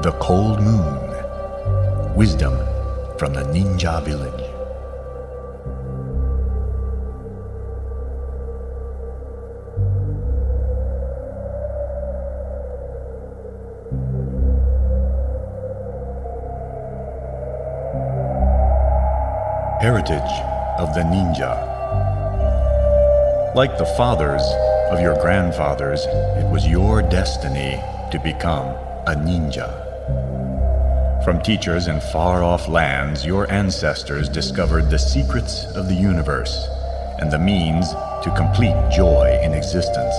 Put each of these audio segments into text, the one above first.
the cold moon. Wisdom from the ninja village. Heritage of the ninja. Like the fathers of your grandfathers, it was your destiny to become a ninja. From teachers in far-off lands, your ancestors discovered the secrets of the universe and the means to complete joy in existence.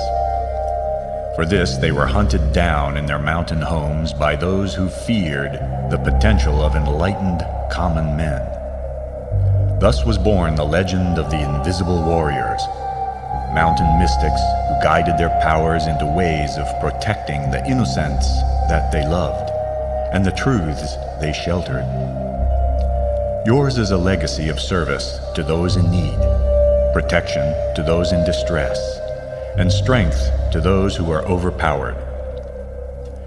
For this, they were hunted down in their mountain homes by those who feared the potential of enlightened common men. Thus was born the legend of the invisible warriors, mountain mystics who guided their powers into ways of protecting the innocents that they loved and the truths they sheltered. Yours is a legacy of service to those in need, protection to those in distress, and strength to those who are overpowered.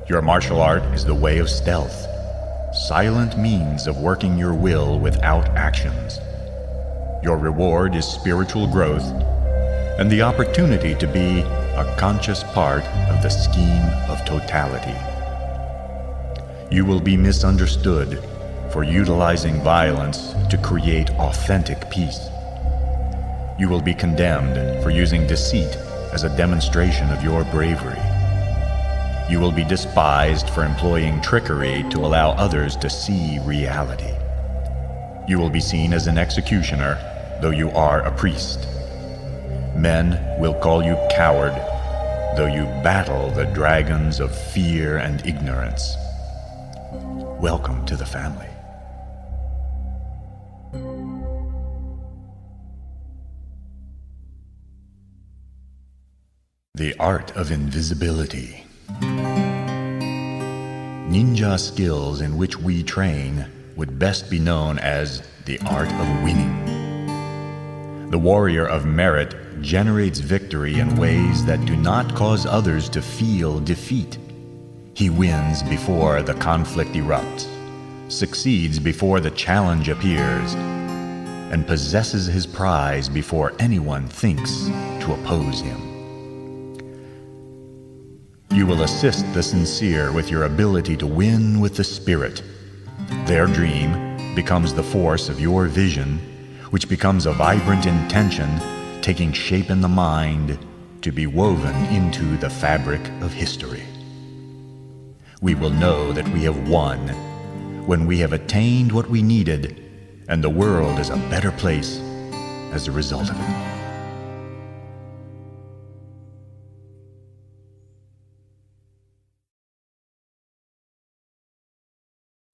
Your martial art is the way of stealth, silent means of working your will without actions. Your reward is spiritual growth and the opportunity to be a conscious part of the scheme of totality. You will be misunderstood for utilizing violence to create authentic peace. You will be condemned for using deceit as a demonstration of your bravery. You will be despised for employing trickery to allow others to see reality. You will be seen as an executioner, though you are a priest. Men will call you coward, though you battle the dragons of fear and ignorance. Welcome to the family. The Art of Invisibility. Ninja skills in which we train would best be known as the art of winning. The warrior of merit generates victory in ways that do not cause others to feel defeat. He wins before the conflict erupts, succeeds before the challenge appears, and possesses his prize before anyone thinks to oppose him. You will assist the sincere with your ability to win with the spirit. Their dream becomes the force of your vision, which becomes a vibrant intention taking shape in the mind to be woven into the fabric of history. We will know that we have won when we have attained what we needed, and the world is a better place as a result of it.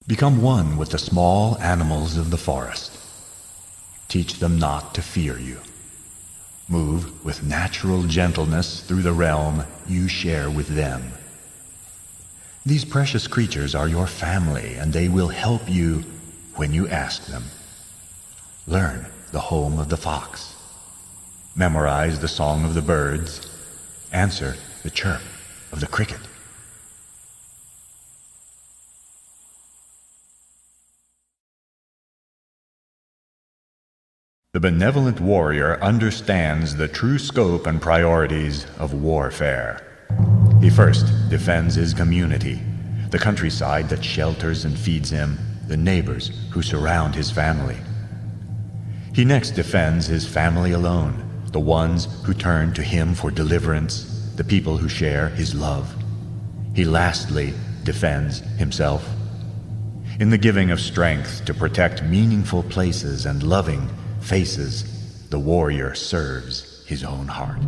Become one with the small animals of the forest. Teach them not to fear you. Move with natural gentleness through the realm you share with them. These precious creatures are your family, and they will help you when you ask them. Learn the home of the fox. Memorize the song of the birds. Answer the chirp of the cricket. The benevolent warrior understands the true scope and priorities of warfare. He first defends his community, the countryside that shelters and feeds him, the neighbors who surround his family. He next defends his family alone, the ones who turn to him for deliverance, the people who share his love. He lastly defends himself. In the giving of strength to protect meaningful places and loving faces, the warrior serves his own heart.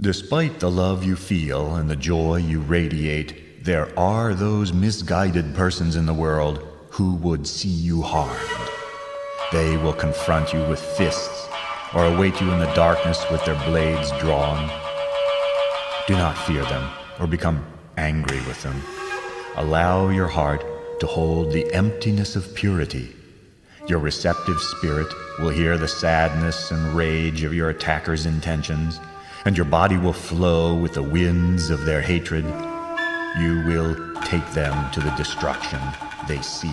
Despite the love you feel and the joy you radiate, there are those misguided persons in the world who would see you harmed. They will confront you with fists or await you in the darkness with their blades drawn. Do not fear them or become angry with them. Allow your heart to hold the emptiness of purity. Your receptive spirit will hear the sadness and rage of your attackers' intentions, and your body will flow with the winds of their hatred. You will take them to the destruction they seek.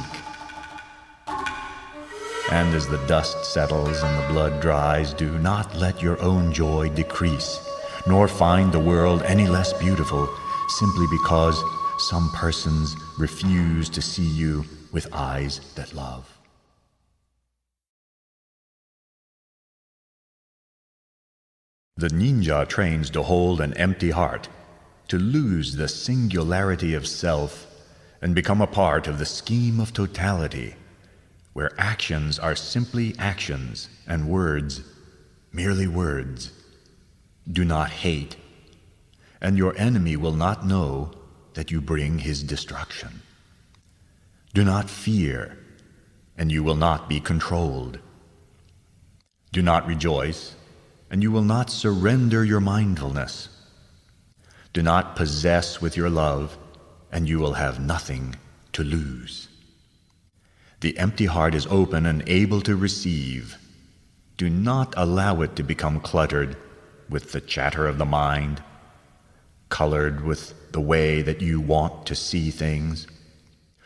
And as the dust settles and the blood dries, do not let your own joy decrease, nor find the world any less beautiful simply because some persons refuse to see you with eyes that love. The ninja trains to hold an empty heart, to lose the singularity of self, and become a part of the scheme of totality, where actions are simply actions and words merely words. Do not hate, and your enemy will not know that you bring his destruction. Do not fear, and you will not be controlled. Do not rejoice, and you will not surrender your mindfulness. Do not possess with your love, and you will have nothing to lose. The empty heart is open and able to receive. Do not allow it to become cluttered with the chatter of the mind, colored with the way that you want to see things,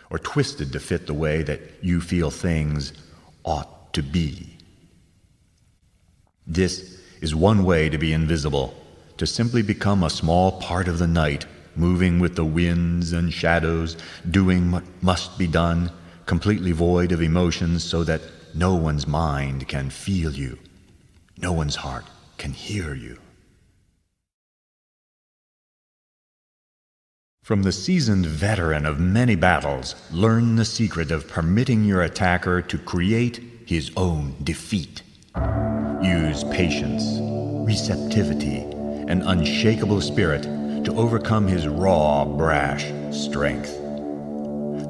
or twisted to fit the way that you feel things ought to be. This is one way to be invisible, to simply become a small part of the night, moving with the winds and shadows, doing what must be done, completely void of emotions so that no one's mind can feel you, no one's heart can hear you. From the seasoned veteran of many battles, learn the secret of permitting your attacker to create his own defeat. Use patience, receptivity, and unshakable spirit to overcome his raw, brash strength.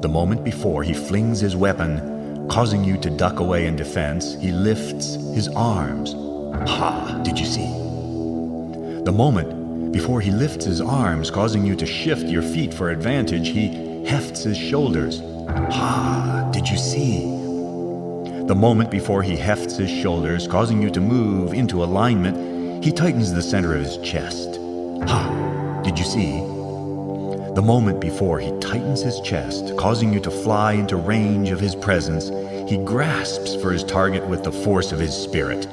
The moment before he flings his weapon, causing you to duck away in defense, he lifts his arms. Ha! Did you see? The moment before he lifts his arms, causing you to shift your feet for advantage, he hefts his shoulders. Ha! Did you see? The moment before he hefts his shoulders, causing you to move into alignment, he tightens the center of his chest. Ha! Did you see? The moment before he tightens his chest, causing you to fly into range of his presence, he grasps for his target with the force of his spirit.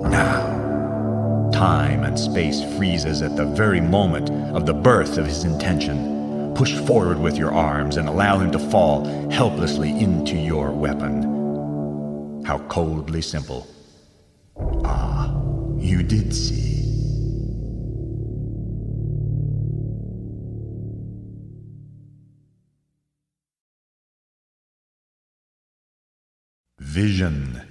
Now, time and space freezes at the very moment of the birth of his intention. Push forward with your arms and allow him to fall helplessly into your weapon. How coldly simple. Ah, you did see. Vision,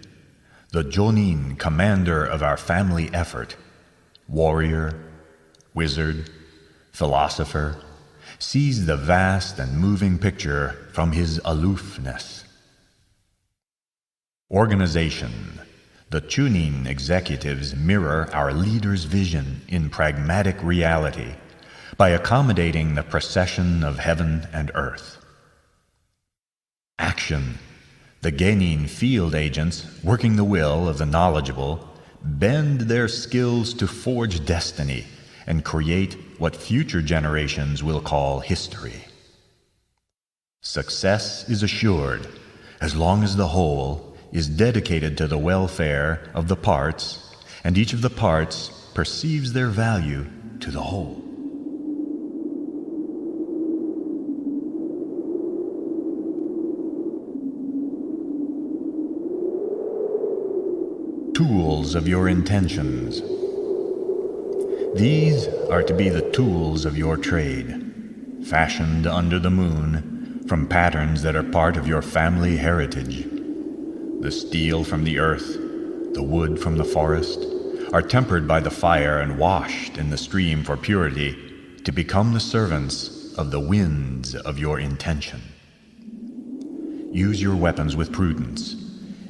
the Jonin commander of our family effort, warrior, wizard, philosopher, sees the vast and moving picture from his aloofness. Organization, the Chunin executives mirror our leader's vision in pragmatic reality by accommodating the procession of heaven and earth. Action, the Genin field agents working the will of the knowledgeable bend their skills to forge destiny and create what future generations will call history. Success is assured as long as the whole is dedicated to the welfare of the parts, and each of the parts perceives their value to the whole. Tools of your intentions. These are to be the tools of your trade, fashioned under the moon from patterns that are part of your family heritage. The steel from the earth, the wood from the forest, are tempered by the fire and washed in the stream for purity to become the servants of the winds of your intention. Use your weapons with prudence,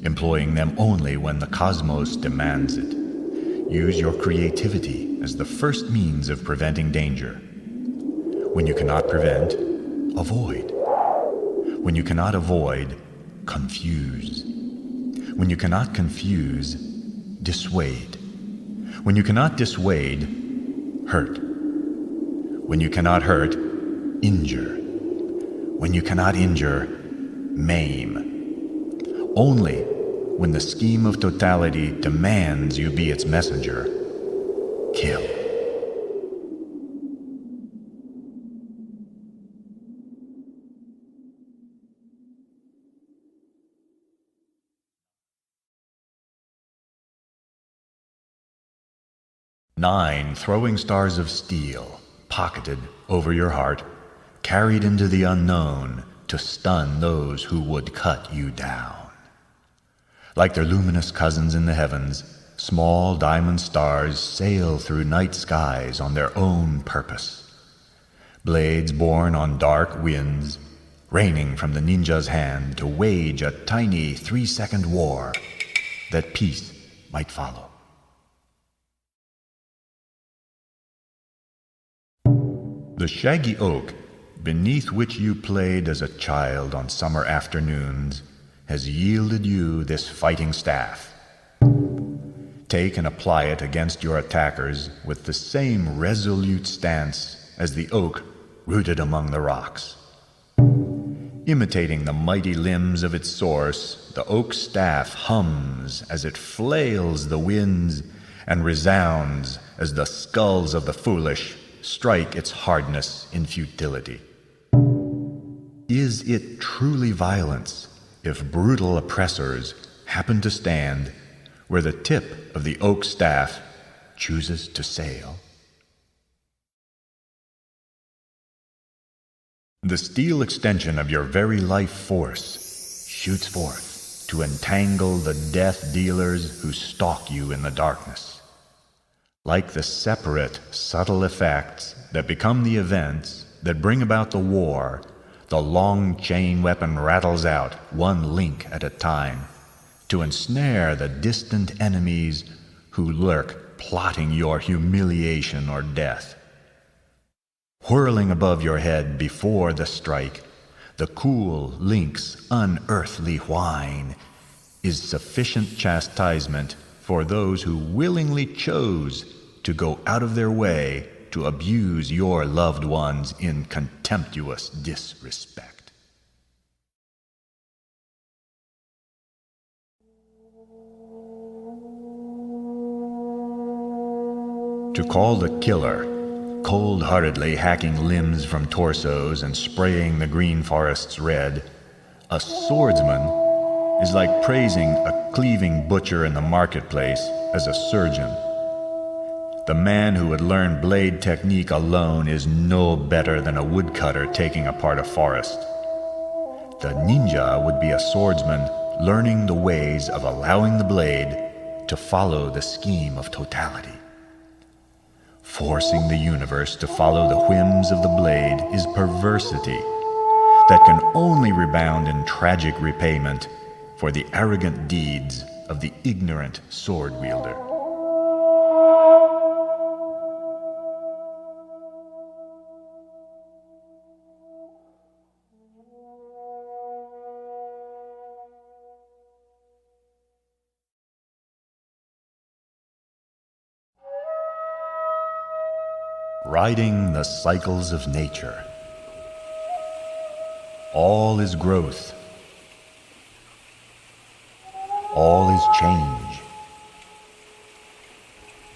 employing them only when the cosmos demands it. Use your creativity as the first means of preventing danger. When you cannot prevent, avoid. When you cannot avoid, confuse. When you cannot confuse, dissuade. When you cannot dissuade, hurt. When you cannot hurt, injure. When you cannot injure, maim. Only when the scheme of totality demands you be its messenger, kill. Nine throwing stars of steel, pocketed over your heart, carried into the unknown to stun those who would cut you down. Like their luminous cousins in the heavens, small diamond stars sail through night skies on their own purpose. Blades borne on dark winds, raining from the ninja's hand to wage a tiny 3-second war that peace might follow. The shaggy oak, beneath which you played as a child on summer afternoons, has yielded you this fighting staff. Take and apply it against your attackers with the same resolute stance as the oak rooted among the rocks. Imitating the mighty limbs of its source, the oak staff hums as it flails the winds and resounds as the skulls of the foolish strike its hardness in futility. Is it truly violence if brutal oppressors happen to stand where the tip of the oak staff chooses to sail? The steel extension of your very life force shoots forth to entangle the death dealers who stalk you in the darkness. Like the separate, subtle effects that become the events that bring about the war, the long chain weapon rattles out, one link at a time, to ensnare the distant enemies who lurk plotting your humiliation or death. Whirling above your head before the strike, the cool link's unearthly whine is sufficient chastisement for those who willingly chose to go out of their way to abuse your loved ones in contemptuous disrespect. To call the killer, cold-heartedly hacking limbs from torsos and spraying the green forests red, a swordsman is like praising a cleaving butcher in the marketplace as a surgeon. The man who would learn blade technique alone is no better than a woodcutter taking apart a forest. The ninja would be a swordsman learning the ways of allowing the blade to follow the scheme of totality. Forcing the universe to follow the whims of the blade is perversity that can only rebound in tragic repayment for the arrogant deeds of the ignorant sword wielder. Riding the cycles of nature. All is growth. All is change.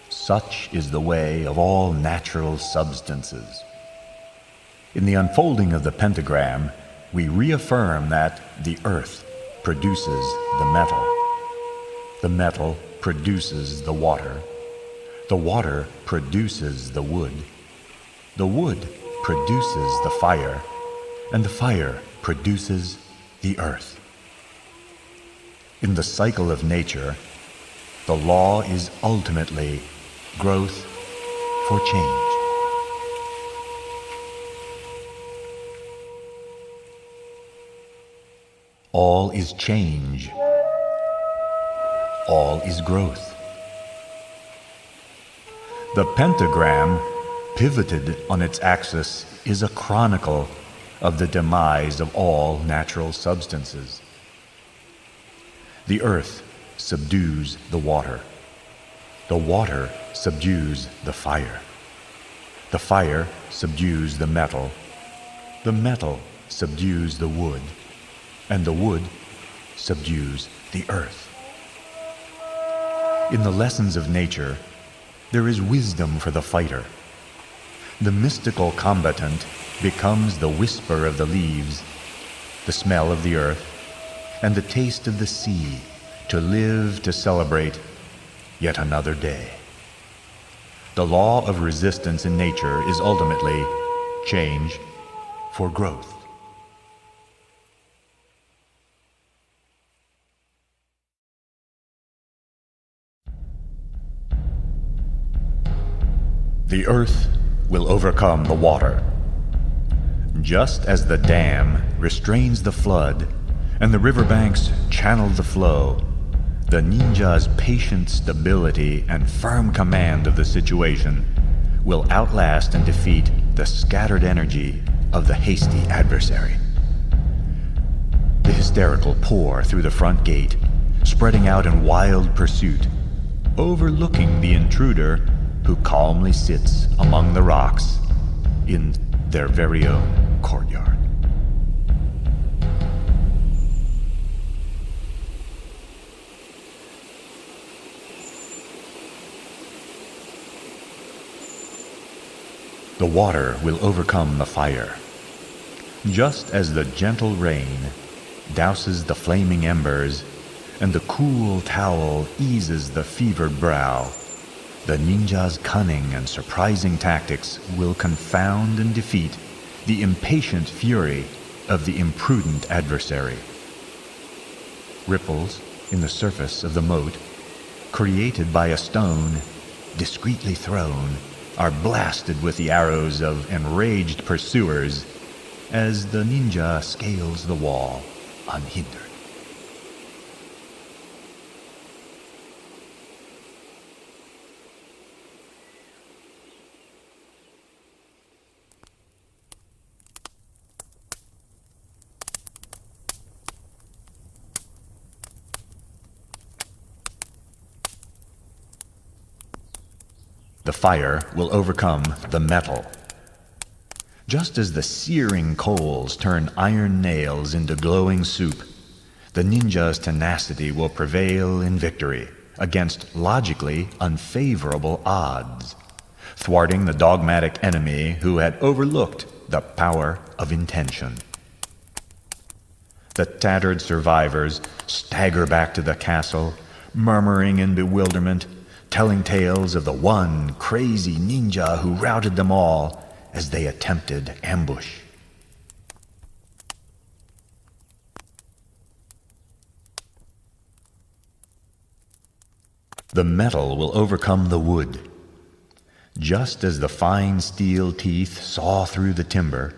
Such is the way of all natural substances. In the unfolding of the pentagram, we reaffirm that the earth produces the metal produces the water produces the wood produces the fire, and the fire produces the earth. In the cycle of nature, the law is ultimately growth for change. All is change. All is growth. The pentagram, pivoted on its axis, is a chronicle of the demise of all natural substances. The earth subdues the water. The water subdues the fire. The fire subdues the metal. The metal subdues the wood. And the wood subdues the earth. In the lessons of nature, there is wisdom for the fighter. The mystical combatant becomes the whisper of the leaves, the smell of the earth, and the taste of the sea, to live to celebrate yet another day. The law of resistance in nature is ultimately change for growth. The earth will overcome the water. Just as the dam restrains the flood and the riverbanks channel the flow, the ninja's patient stability and firm command of the situation will outlast and defeat the scattered energy of the hasty adversary. The hysterical pour through the front gate, spreading out in wild pursuit, overlooking the intruder who calmly sits among the rocks in their very own courtyard. The water will overcome the fire. Just as the gentle rain douses the flaming embers and the cool towel eases the fevered brow, the ninja's cunning and surprising tactics will confound and defeat the impatient fury of the imprudent adversary. Ripples in the surface of the moat, created by a stone discreetly thrown, are blasted with the arrows of enraged pursuers as the ninja scales the wall unhindered. The fire will overcome the metal. Just as the searing coals turn iron nails into glowing soup, the ninja's tenacity will prevail in victory against logically unfavorable odds, thwarting the dogmatic enemy who had overlooked the power of intention. The tattered survivors stagger back to the castle, murmuring in bewilderment, telling tales of the one crazy ninja who routed them all as they attempted ambush. The metal will overcome the wood. Just as the fine steel teeth saw through the timber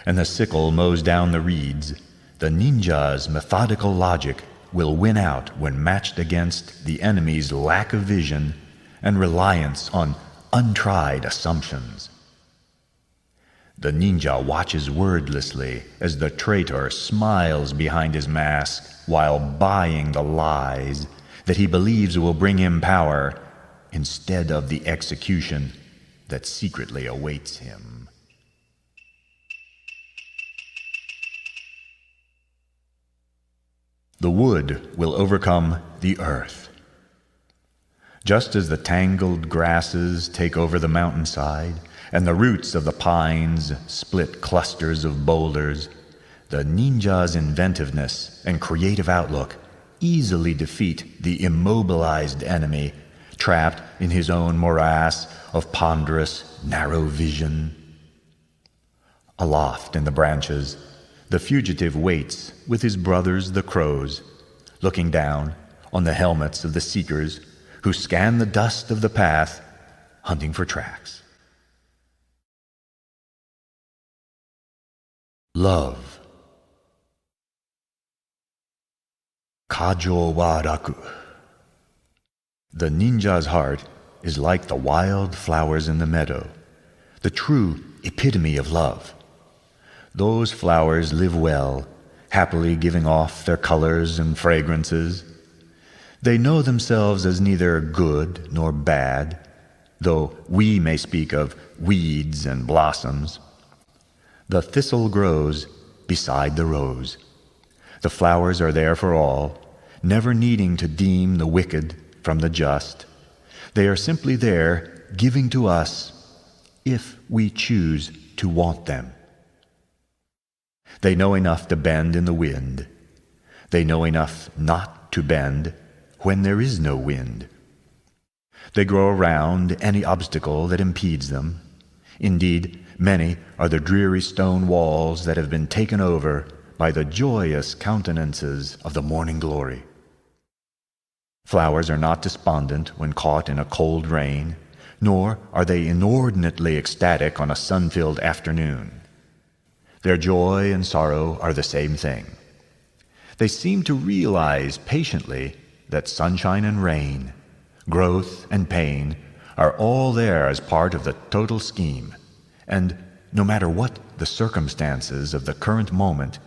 and the sickle mows down the reeds, the ninja's methodical logic will win out when matched against the enemy's lack of vision and reliance on untried assumptions. The ninja watches wordlessly as the traitor smiles behind his mask while buying the lies that he believes will bring him power instead of the execution that secretly awaits him. The wood will overcome the earth. Just as the tangled grasses take over the mountainside and the roots of the pines split clusters of boulders, the ninja's inventiveness and creative outlook easily defeat the immobilized enemy trapped in his own morass of ponderous, narrow vision. Aloft in the branches, the fugitive waits with his brothers the crows, looking down on the helmets of the seekers who scan the dust of the path, hunting for tracks. Love. Kajo wa raku. The ninja's heart is like the wild flowers in the meadow, the true epitome of love. Those flowers live well, happily giving off their colors and fragrances, They know themselves as neither good nor bad, though we may speak of weeds and blossoms. The thistle grows beside the rose. The flowers are there for all, never needing to deem the wicked from the just. They are simply there, giving to us if we choose to want them. They know enough to bend in the wind. They know enough not to bend when there is no wind. They grow around any obstacle that impedes them. Indeed, many are the dreary stone walls that have been taken over by the joyous countenances of the morning glory. Flowers are not despondent when caught in a cold rain, nor are they inordinately ecstatic on a sun-filled afternoon. Their joy and sorrow are the same thing. They seem to realize patiently that sunshine and rain, growth and pain are all there as part of the total scheme, and no matter what the circumstances of the current moment,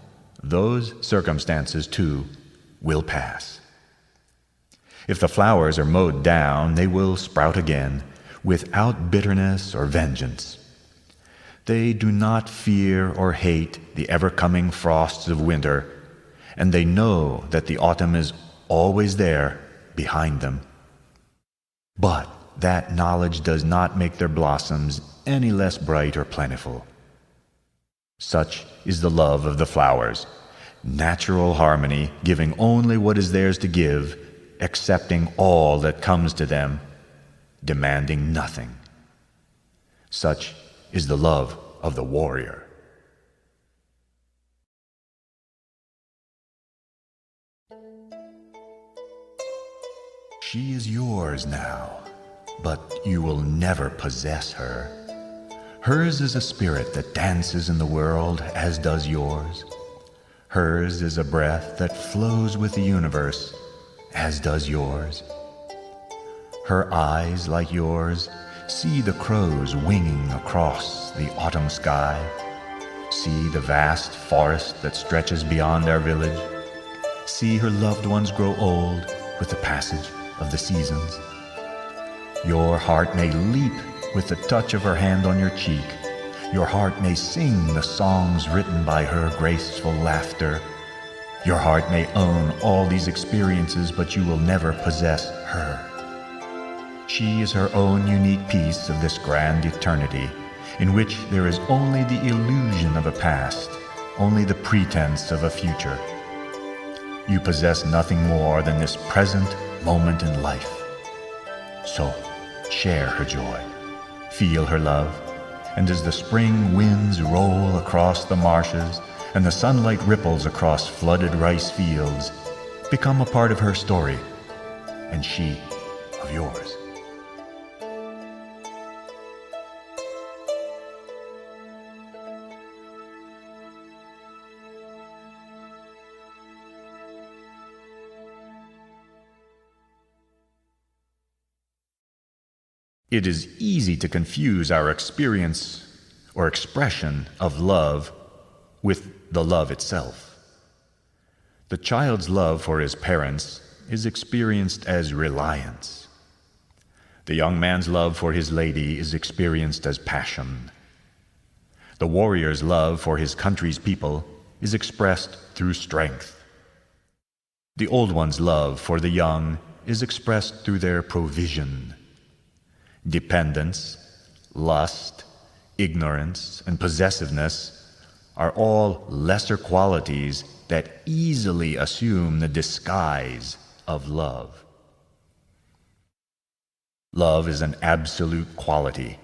those circumstances too will pass. If the flowers are mowed down, they will sprout again, without bitterness or vengeance. They do not fear or hate the ever-coming frosts of winter, and they know that the autumn is always there behind them. But that knowledge does not make their blossoms any less bright or plentiful. Such is the love of the flowers, natural harmony, giving only what is theirs to give, accepting all that comes to them, demanding nothing. Such is the love of the warrior. She is yours now, but you will never possess her. Hers is a spirit that dances in the world as does yours. Hers is a breath that flows with the universe as does yours. Her eyes, like yours, see the crows winging across the autumn sky, see the vast forest that stretches beyond our village, see her loved ones grow old with the passage of the seasons. Your heart may leap with the touch of her hand on your cheek. Your heart may sing the songs written by her graceful laughter. Your heart may own all these experiences, but you will never possess her. She is her own unique piece of this grand eternity, in which there is only the illusion of a past, only the pretense of a future. You possess nothing more than this present moment in life. So, share her joy, feel her love, and as the spring winds roll across the marshes and the sunlight ripples across flooded rice fields, become a part of her story, and she of yours. It is easy to confuse our experience or expression of love with the love itself. The child's love for his parents is experienced as reliance. The young man's love for his lady is experienced as passion. The warrior's love for his country's people is expressed through strength. The old one's love for the young is expressed through their provision. Dependence, lust, ignorance, and possessiveness are all lesser qualities that easily assume the disguise of love. Love is an absolute quality.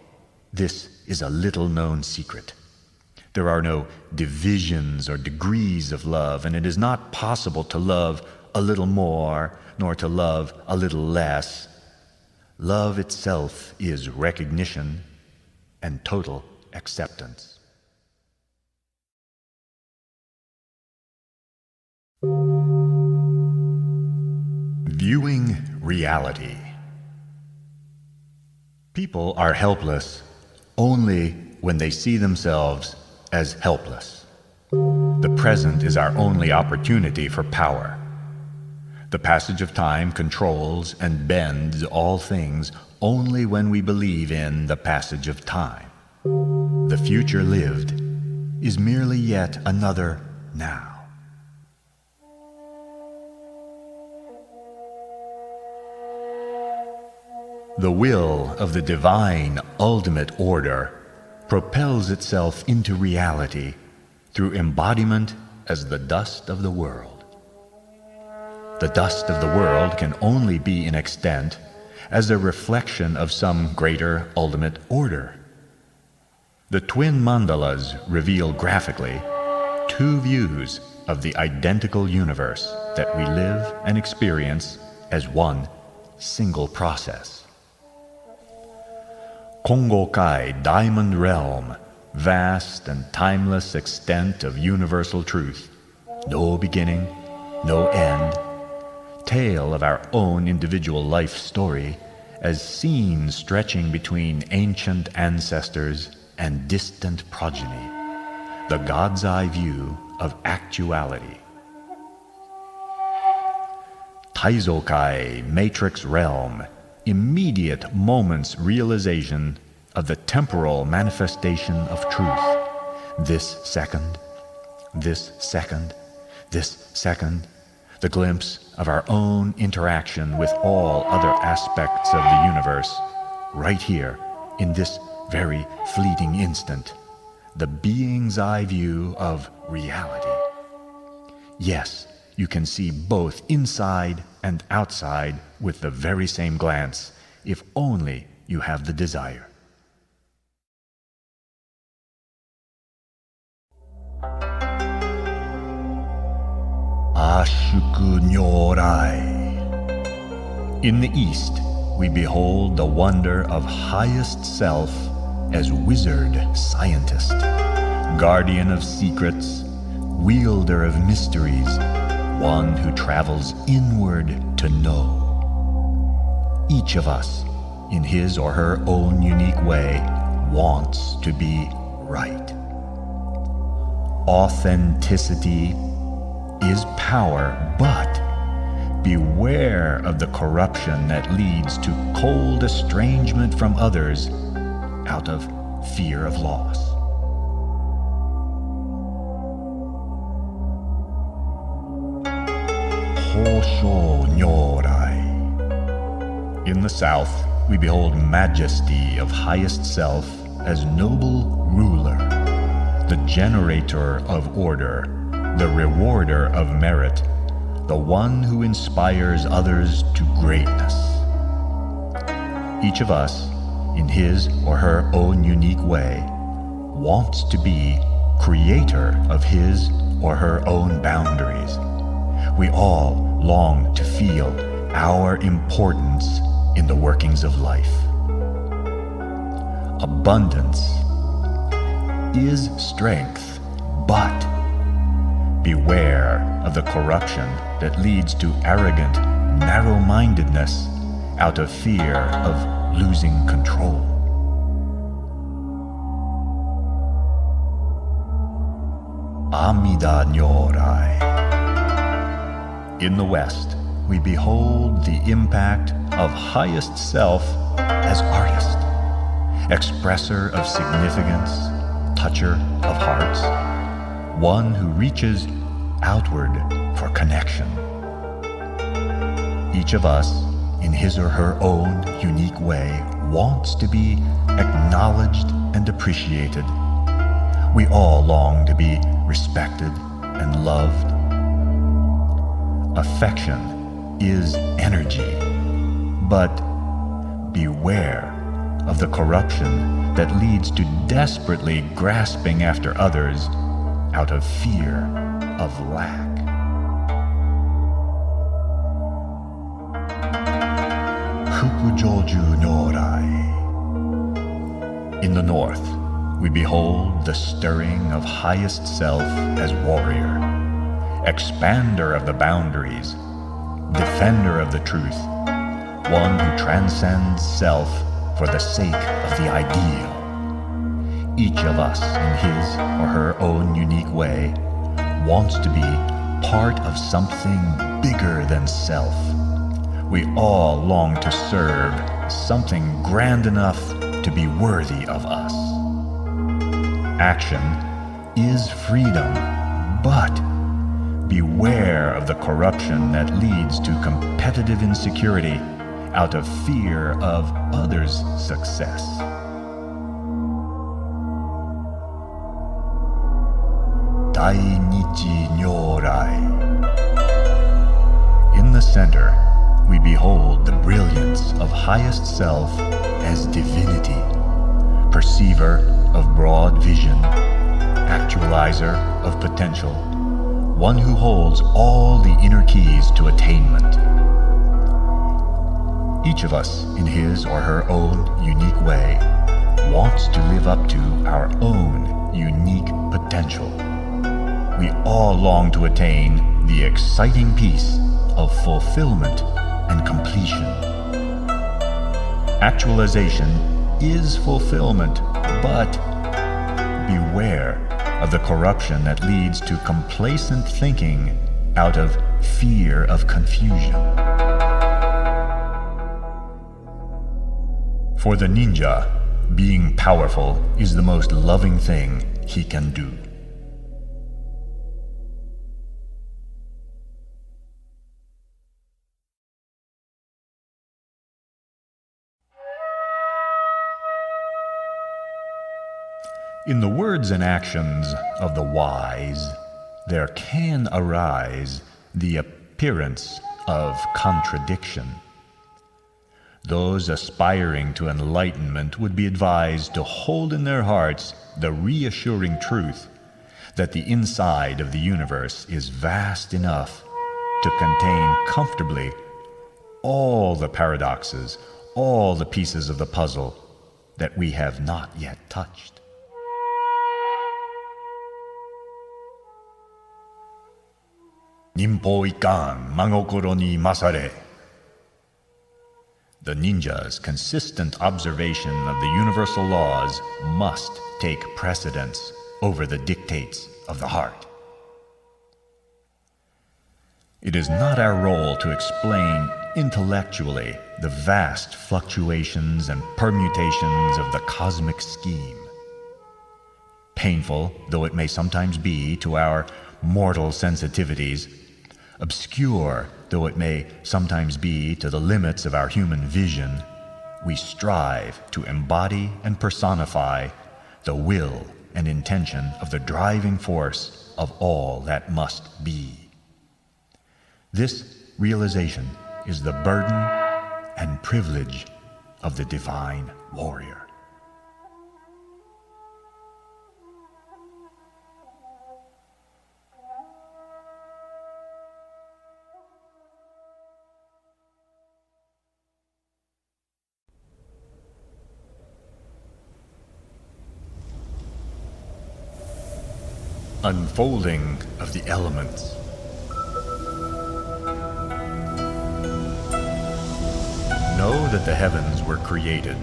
This is a little-known secret. There are no divisions or degrees of love, and it is not possible to love a little more, nor to love a little less. Love itself is recognition and total acceptance. Viewing reality. People are helpless only when they see themselves as helpless. The present is our only opportunity for power. The passage of time controls and bends all things only when we believe in the passage of time. The future lived is merely yet another now. The will of the divine ultimate order propels itself into reality through embodiment as the dust of the world. The dust of the world can only be in extent as a reflection of some greater ultimate order. The twin mandalas reveal graphically two views of the identical universe that we live and experience as one single process. Kongokai Diamond Realm, vast and timeless extent of universal truth, no beginning, no end, tale of our own individual life story as seen stretching between ancient ancestors and distant progeny, the God's eye view of actuality. Taizokai Matrix Realm, immediate moment's realization of the temporal manifestation of truth. This second, this second, this second, the glimpse of our own interaction with all other aspects of the universe, right here, in this very fleeting instant, the being's eye view of reality. Yes, you can see both inside and outside with the very same glance, if only you have the desire. Ashuku Nyorai. In the east, we behold the wonder of highest self as wizard scientist, guardian of secrets, wielder of mysteries, one who travels inward to know. Each of us, in his or her own unique way, wants to be right. Authenticity is power, but beware of the corruption that leads to cold estrangement from others out of fear of loss. Hosho Nyorai. In the south, we behold majesty of highest self as noble ruler, the generator of order, the rewarder of merit, the one who inspires others to greatness. Each of us, in his or her own unique way, wants to be creator of his or her own boundaries. We all long to feel our importance in the workings of life. Abundance is strength, but beware of the corruption that leads to arrogant narrow-mindedness out of fear of losing control. Amida Nyorai. In the West, we behold the impact of highest self as artist, expresser of significance, toucher of hearts, one who reaches outward for connection. Each of us, in his or her own unique way, wants to be acknowledged and appreciated. We all long to be respected and loved. Affection is energy, but beware of the corruption that leads to desperately grasping after others out of fear of lack. Fukujoju Nyorai. In the north, we behold the stirring of highest self as warrior, expander of the boundaries, defender of the truth, one who transcends self for the sake of the ideal. Each of us, in his or her own unique way, wants to be part of something bigger than self. We all long to serve something grand enough to be worthy of us. Action is freedom, but beware of the corruption that leads to competitive insecurity out of fear of others' success. Dainichi Nyorai. In the center, we behold the brilliance of highest self as divinity, perceiver of broad vision, actualizer of potential, one who holds all the inner keys to attainment. Each of us, in his or her own unique way, wants to live up to our own unique potential. We all long to attain the exciting peace of fulfillment and completion. Actualization is fulfillment, but beware of the corruption that leads to complacent thinking out of fear of confusion. For the ninja, being powerful is the most loving thing he can do. In the words and actions of the wise, there can arise the appearance of contradiction. Those aspiring to enlightenment would be advised to hold in their hearts the reassuring truth that the inside of the universe is vast enough to contain comfortably all the paradoxes, all the pieces of the puzzle that we have not yet touched. Nimpo ikan mangokoro ni masare. The ninja's consistent observation of the universal laws must take precedence over the dictates of the heart. It is not our role to explain intellectually the vast fluctuations and permutations of the cosmic scheme. Painful though it may sometimes be to our mortal sensitivities, obscure though it may sometimes be to the limits of our human vision, we strive to embody and personify the will and intention of the driving force of all that must be. This realization is the burden and privilege of the divine warrior. Unfolding of the elements. Know that the heavens were created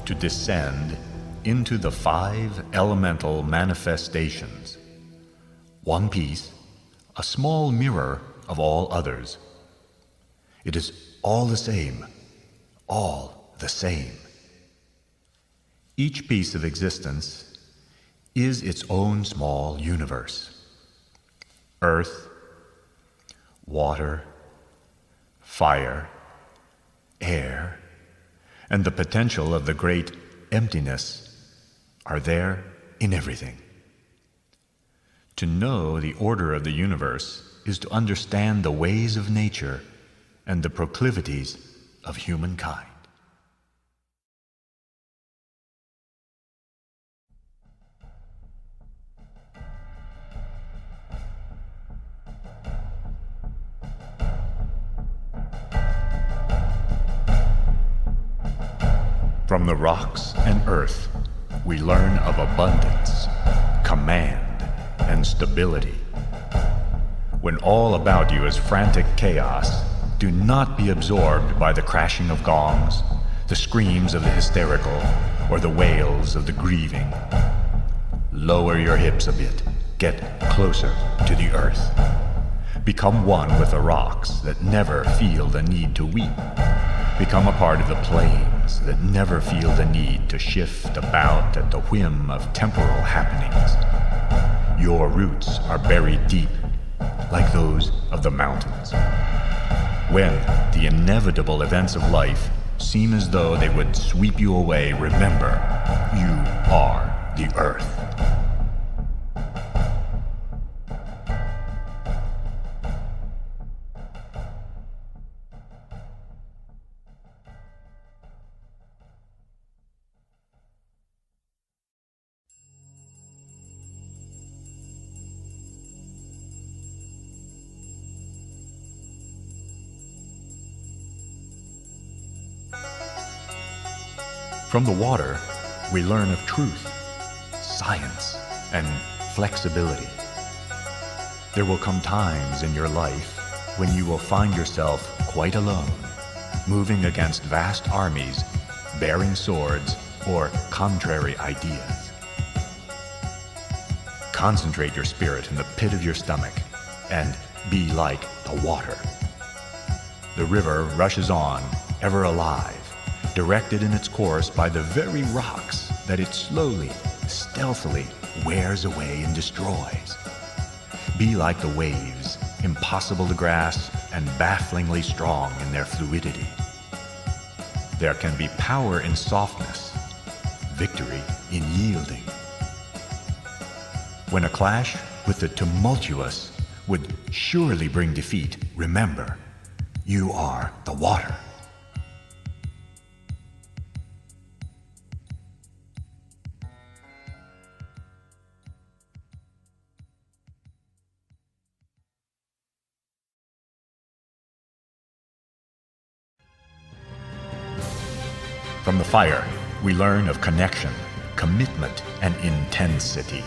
to descend into the 5 elemental manifestations. One piece, a small mirror of all others. It is all the same, all the same. Each piece of existence is its own small universe. Earth, water, fire, air, and the potential of the great emptiness are there in everything. To know the order of the universe is to understand the ways of nature and the proclivities of humankind. From the rocks and earth, we learn of abundance, command, and stability. When all about you is frantic chaos, do not be absorbed by the crashing of gongs, the screams of the hysterical, or the wails of the grieving. Lower your hips a bit, get closer to the earth. Become one with the rocks that never feel the need to weep. Become a part of the plains that never feel the need to shift about at the whim of temporal happenings. Your roots are buried deep, like those of the mountains. When the inevitable events of life seem as though they would sweep you away, remember, you are the earth. From the water, we learn of truth, science, and flexibility. There will come times in your life when you will find yourself quite alone, moving against vast armies, bearing swords, or contrary ideas. Concentrate your spirit in the pit of your stomach and be like the water. The river rushes on, ever alive, directed in its course by the very rocks that it slowly, stealthily wears away and destroys. Be like the waves, impossible to grasp and bafflingly strong in their fluidity. There can be power in softness, victory in yielding. When a clash with the tumultuous would surely bring defeat, remember, you are the water. From the fire, we learn of connection, commitment, and intensity.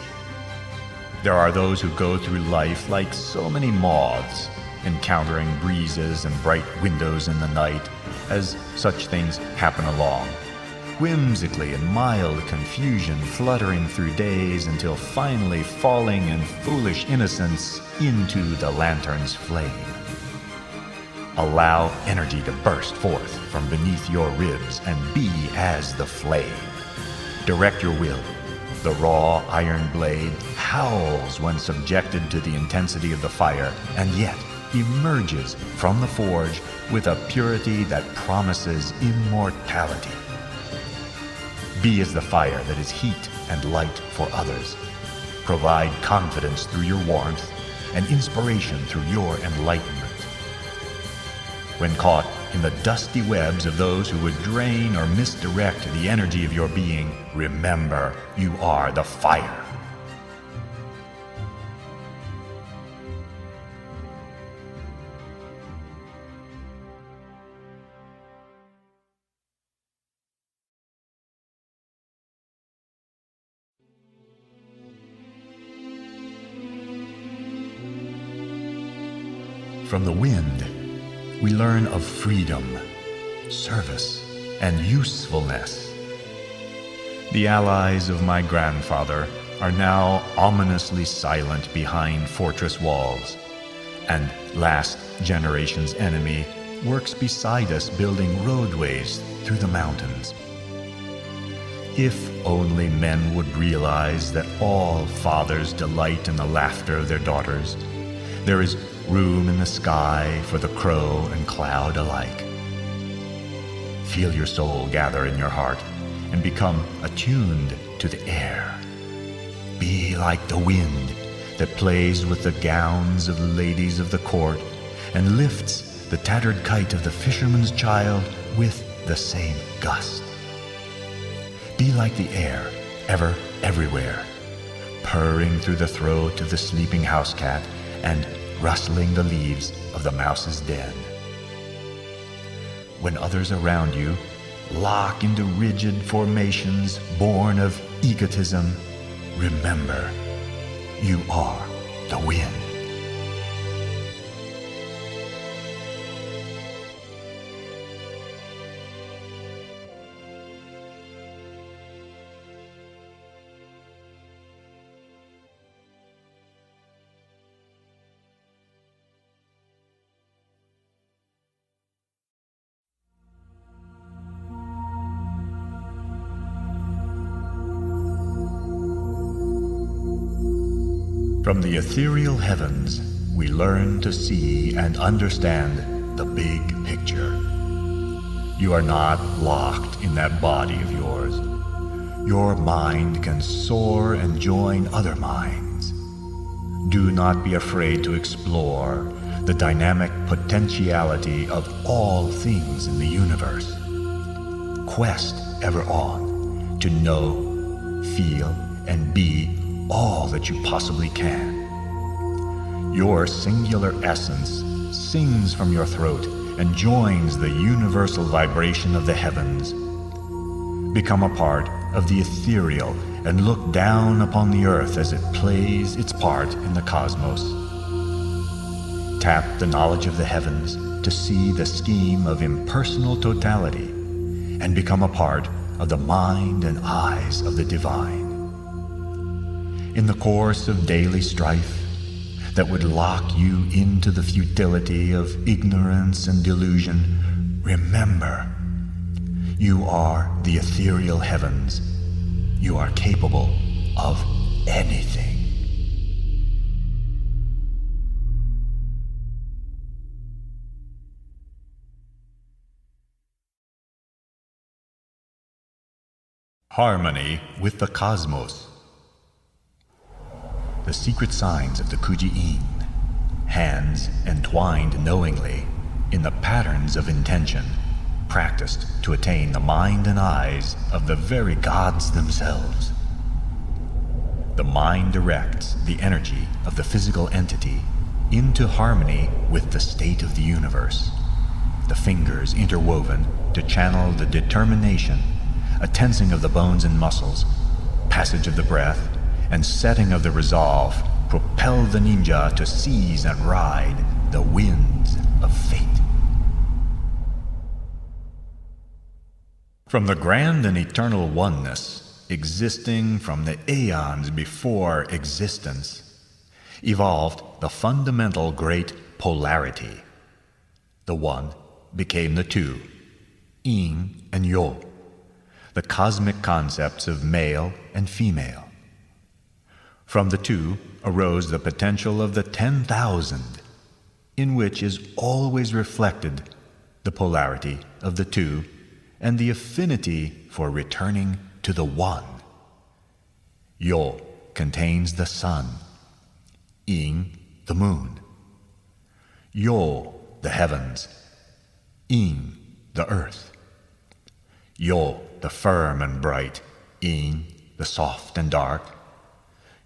There are those who go through life like so many moths, encountering breezes and bright windows in the night as such things happen along, whimsically in mild confusion fluttering through days until finally falling in foolish innocence into the lantern's flame. Allow energy to burst forth from beneath your ribs and be as the flame. Direct your will. The raw iron blade howls when subjected to the intensity of the fire, and yet emerges from the forge with a purity that promises immortality. Be as the fire that is heat and light for others. Provide confidence through your warmth and inspiration through your enlightenment. When caught in the dusty webs of those who would drain or misdirect the energy of your being, remember, you are the fire. From the wind, we learn of freedom, service, and usefulness. The allies of my grandfather are now ominously silent behind fortress walls, and last generation's enemy works beside us building roadways through the mountains. If only men would realize that all fathers delight in the laughter of their daughters, there is room in the sky for the crow and cloud alike. Feel your soul gather in your heart and become attuned to the air. Be like the wind that plays with the gowns of the ladies of the court and lifts the tattered kite of the fisherman's child with the same gust. Be like the air, ever, everywhere, purring through the throat of the sleeping house cat and rustling the leaves of the mouse's den. When others around you lock into rigid formations born of egotism, remember, you are the wind. From the ethereal heavens, we learn to see and understand the big picture. You are not locked in that body of yours. Your mind can soar and join other minds. Do not be afraid to explore the dynamic potentiality of all things in the universe. Quest ever on to know, feel, and be all that you possibly can. Your singular essence sings from your throat and joins the universal vibration of the heavens. Become a part of the ethereal and look down upon the earth as it plays its part in the cosmos. Tap the knowledge of the heavens to see the scheme of impersonal totality and become a part of the mind and eyes of the divine. In the course of daily strife that would lock you into the futility of ignorance and delusion, remember, you are the ethereal heavens. You are capable of anything. Harmony with the cosmos. The secret signs of the Kuji-in, hands entwined knowingly in the patterns of intention, practiced to attain the mind and eyes of the very gods themselves. The mind directs the energy of the physical entity into harmony with the state of the universe. The fingers interwoven to channel the determination, a tensing of the bones and muscles, passage of the breath, and setting of the resolve propel the ninja to seize and ride the winds of fate. From the grand and eternal oneness, existing from the aeons before existence, evolved the fundamental great polarity. The one became the two, yin and yo, the cosmic concepts of male and female. From the two arose the potential of the 10,000, in which is always reflected the polarity of the two and the affinity for returning to the one. Yo contains the sun, yin the moon, yo the heavens, yin the earth, yo the firm and bright, yin the soft and dark.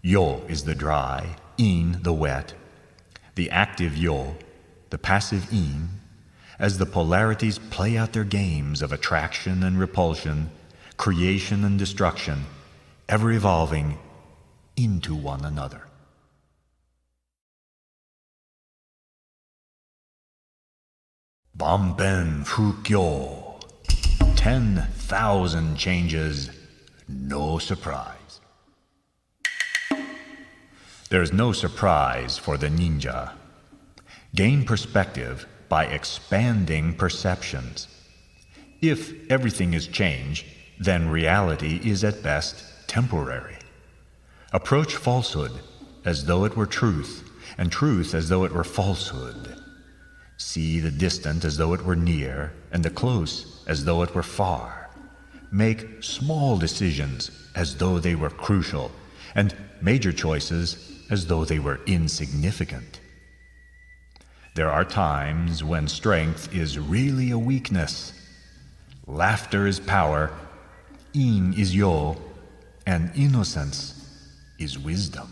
Yo is the dry, yin the wet, the active yo, the passive yin, as the polarities play out their games of attraction and repulsion, creation and destruction, ever evolving into one another. Banpen Fukyo, 10,000 changes, no surprise. There is no surprise for the ninja. Gain perspective by expanding perceptions. If everything is change, then reality is at best temporary. Approach falsehood as though it were truth, and truth as though it were falsehood. See the distant as though it were near, and the close as though it were far. Make small decisions as though they were crucial, and major choices as though they were insignificant. There are times when strength is really a weakness. Laughter is power, yin is yo, and innocence is wisdom.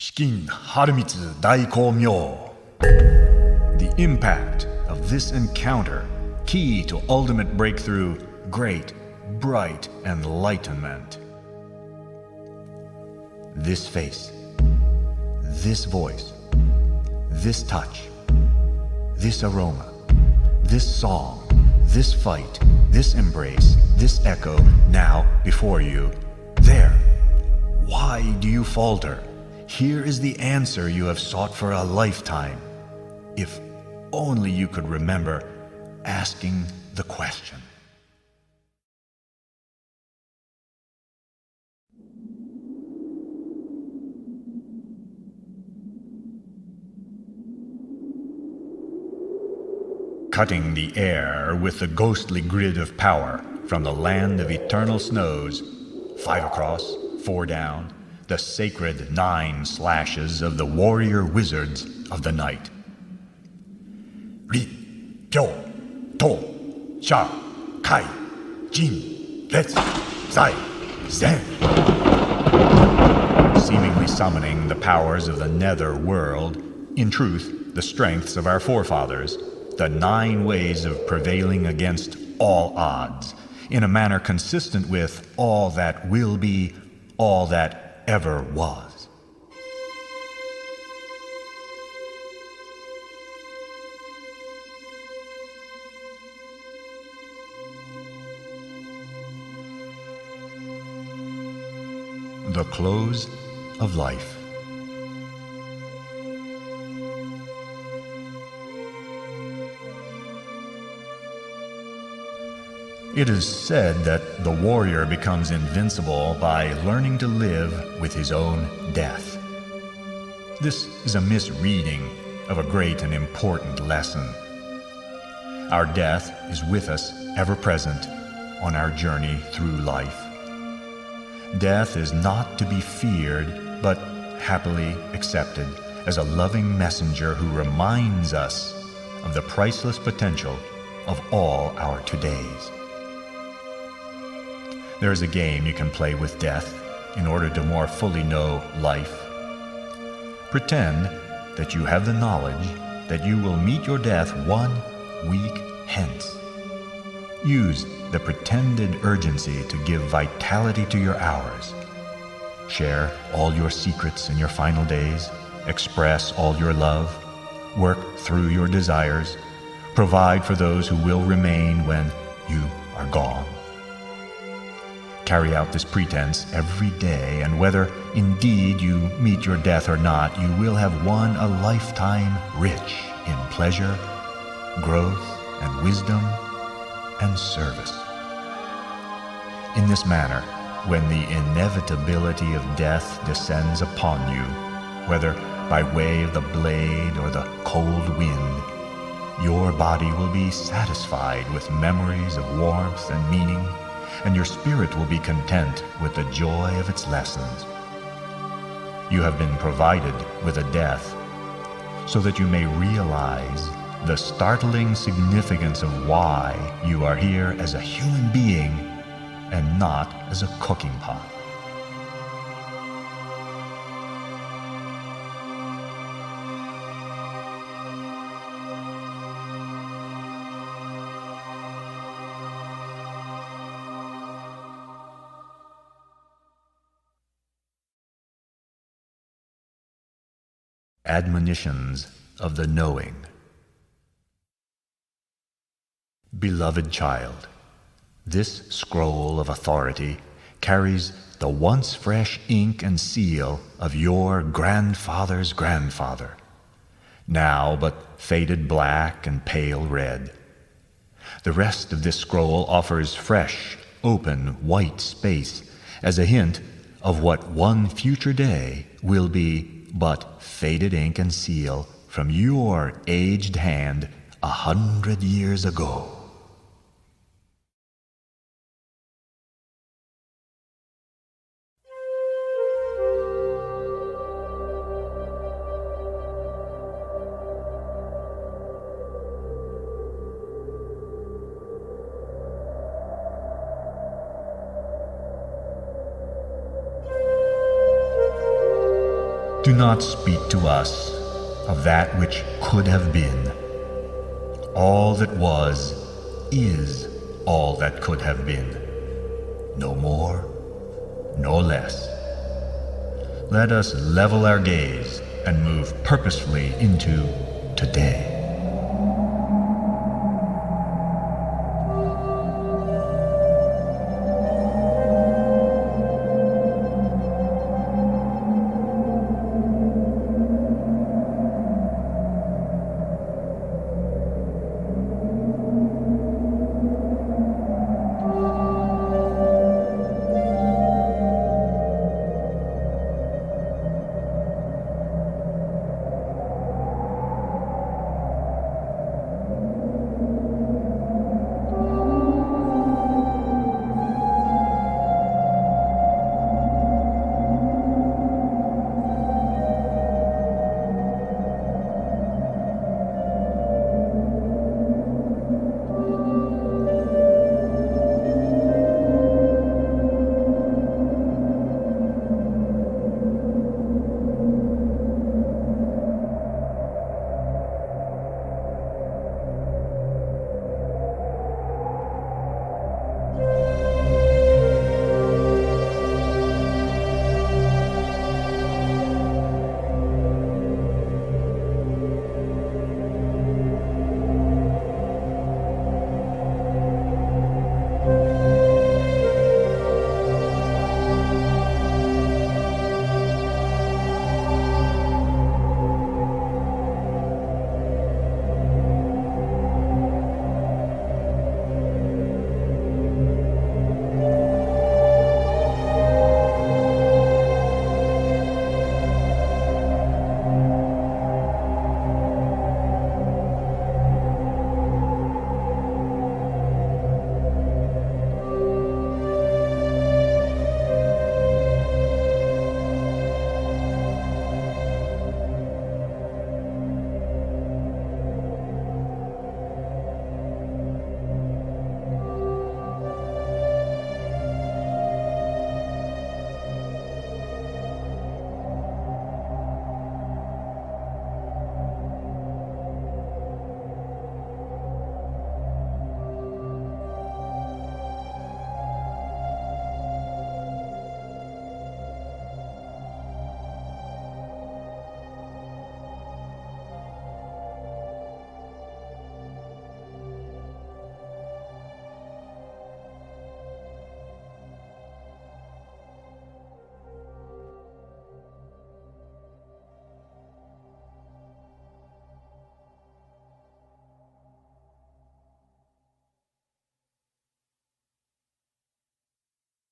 Shikin Harumitsu Dai Komyo. The impact of this encounter, key to ultimate breakthrough, great, bright enlightenment. This face, this voice, this touch, this aroma, this song, this fight, this embrace, this echo now before you. There. Why do you falter? Here is the answer you have sought for a lifetime. If only you could remember asking the question. Cutting the air with the ghostly grid of power from the land of eternal snows, 5 across, 4 down, the sacred 9 slashes of the warrior wizards of the night. Ri, Kyo, To, Sha, Kai, Jin, Let's, Zai, Zen. Seemingly summoning the powers of the nether world, in truth, the strengths of our forefathers, the 9 ways of prevailing against all odds, in a manner consistent with all that will be, all that ever was. The close of life. It is said that the warrior becomes invincible by learning to live with his own death. This is a misreading of a great and important lesson. Our death is with us, ever present, on our journey through life. Death is not to be feared, but happily accepted as a loving messenger who reminds us of the priceless potential of all our todays. There is a game you can play with death in order to more fully know life. Pretend that you have the knowledge that you will meet your death 1 week hence. Use the pretended urgency to give vitality to your hours. Share all your secrets in your final days. Express all your love. Work through your desires. Provide for those who will remain when you are gone. Carry out this pretense every day, and whether indeed you meet your death or not, you will have won a lifetime rich in pleasure, growth, and wisdom, and service. In this manner, when the inevitability of death descends upon you, whether by way of the blade or the cold wind, your body will be satisfied with memories of warmth and meaning, and your spirit will be content with the joy of its lessons. You have been provided with a death so that you may realize the startling significance of why you are here as a human being and not as a cooking pot. Admonitions of the Knowing. Beloved child, this scroll of authority carries the once fresh ink and seal of your grandfather's grandfather, now but faded black and pale red. The rest of this scroll offers fresh, open, white space as a hint of what one future day will be but faded ink and seal from your aged hand 100 years ago. Do not speak to us of that which could have been. All that was is all that could have been. No more, no less. Let us level our gaze and move purposefully into today.